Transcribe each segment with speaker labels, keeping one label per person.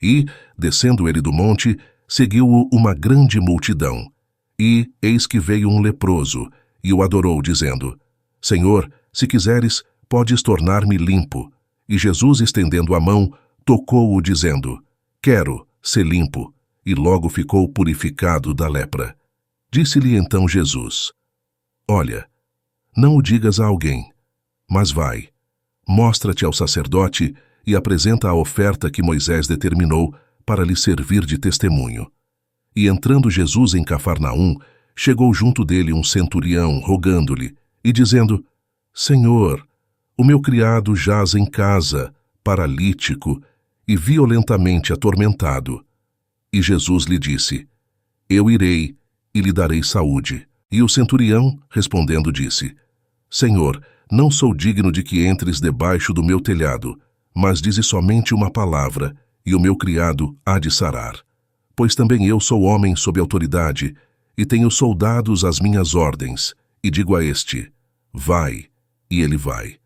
Speaker 1: E, descendo ele do monte, seguiu-o uma grande multidão. E, eis que veio um leproso, e o adorou, dizendo: Senhor, se quiseres, podes tornar-me limpo. E Jesus, estendendo a mão, tocou-o, dizendo: Quero, ser limpo. E logo ficou purificado da lepra. Disse-lhe então Jesus: Olha, não o digas a alguém, mas vai, mostra-te ao sacerdote e apresenta a oferta que Moisés determinou para lhe servir de testemunho. E entrando Jesus em Cafarnaum, chegou junto dele um centurião, rogando-lhe, e dizendo: Senhor, o meu criado jaz em casa, paralítico e violentamente atormentado. E Jesus lhe disse: Eu irei e lhe darei saúde. E o centurião, respondendo, disse: Senhor, não sou digno de que entres debaixo do meu telhado, mas dize somente uma palavra, e o meu criado há de sarar. Pois também eu sou homem sob autoridade, e tenho soldados às minhas ordens, e digo a este: vai, e ele vai.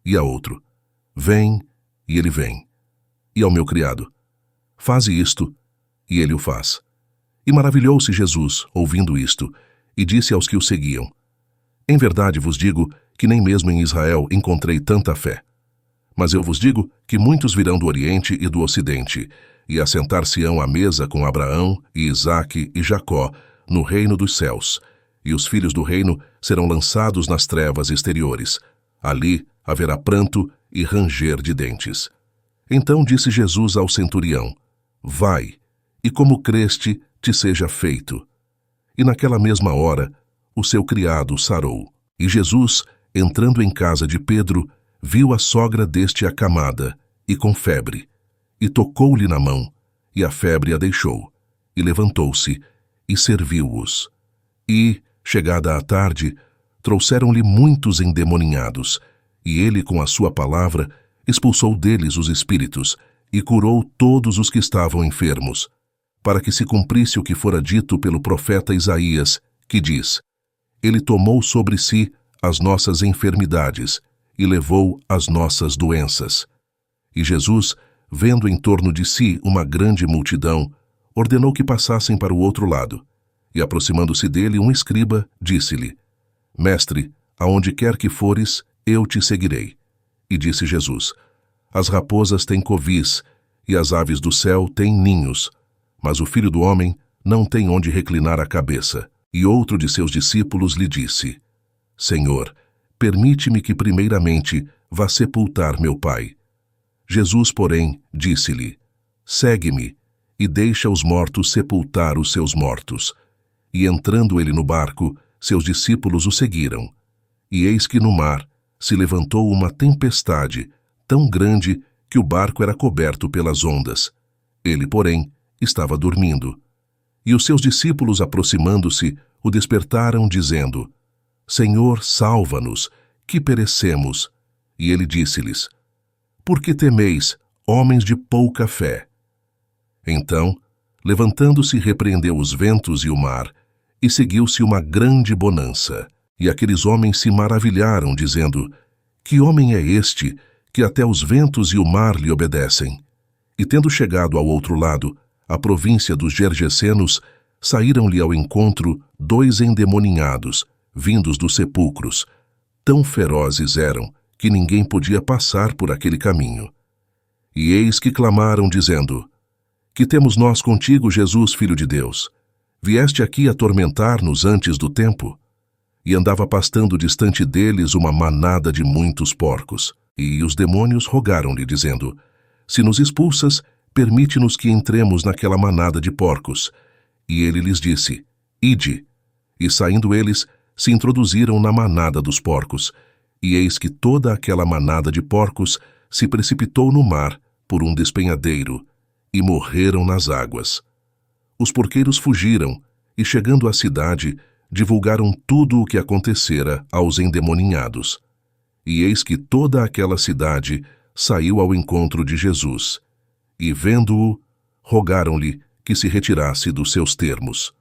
Speaker 1: E a outro: vem, e ele vem. E ao meu criado: faze isto, e ele o faz. E maravilhou-se Jesus, ouvindo isto, e disse aos que o seguiam: Em verdade vos digo que nem mesmo em Israel encontrei tanta fé. Mas eu vos digo que muitos virão do Oriente e do Ocidente, e assentar-se-ão à mesa com Abraão, e Isaque e Jacó, no reino dos céus, e os filhos do reino serão lançados nas trevas exteriores. Ali haverá pranto e ranger de dentes. Então disse Jesus ao centurião: Vai, e como creste, te seja feito. E naquela mesma hora, o seu criado sarou. E Jesus, entrando em casa de Pedro, viu a sogra deste acamada, e com febre, e tocou-lhe na mão, e a febre a deixou, e levantou-se, e serviu-os. E, chegada a tarde, trouxeram-lhe muitos endemoninhados, e ele, com a sua palavra, expulsou deles os espíritos, e curou todos os que estavam enfermos, para que se cumprisse o que fora dito pelo profeta Isaías, que diz: Ele tomou sobre si as nossas enfermidades e levou as nossas doenças. E Jesus, vendo em torno de si uma grande multidão, ordenou que passassem para o outro lado. E aproximando-se dele um escriba, disse-lhe: Mestre, aonde quer que fores, eu te seguirei. E disse Jesus: As raposas têm covis, e as aves do céu têm ninhos, mas o Filho do Homem não tem onde reclinar a cabeça. E outro de seus discípulos lhe disse: Senhor, permite-me que primeiramente vá sepultar meu pai. Jesus, porém, disse-lhe: Segue-me, e deixa os mortos sepultar os seus mortos. E entrando ele no barco, seus discípulos o seguiram. E eis que no mar se levantou uma tempestade tão grande que o barco era coberto pelas ondas. Ele, porém, estava dormindo. E os seus discípulos, aproximando-se, o despertaram, dizendo: Senhor, salva-nos, que perecemos. E ele disse-lhes: Por que temeis, homens de pouca fé? Então, levantando-se, repreendeu os ventos e o mar, e seguiu-se uma grande bonança. E aqueles homens se maravilharam, dizendo: Que homem é este, que até os ventos e o mar lhe obedecem? E tendo chegado ao outro lado, a província dos Gergesenos, saíram-lhe ao encontro 2 endemoninhados, vindos dos sepulcros. Tão ferozes eram, que ninguém podia passar por aquele caminho. E eis que clamaram, dizendo: Que temos nós contigo, Jesus, Filho de Deus? Vieste aqui atormentar-nos antes do tempo? E andava pastando distante deles uma manada de muitos porcos. E os demônios rogaram-lhe, dizendo: Se nos expulsas, permite-nos que entremos naquela manada de porcos. E ele lhes disse: Ide. E saindo eles, se introduziram na manada dos porcos. E eis que toda aquela manada de porcos se precipitou no mar por um despenhadeiro, e morreram nas águas. Os porqueiros fugiram, e chegando à cidade, divulgaram tudo o que acontecera aos endemoninhados. E eis que toda aquela cidade saiu ao encontro de Jesus. E vendo-o, rogaram-lhe que se retirasse dos seus termos.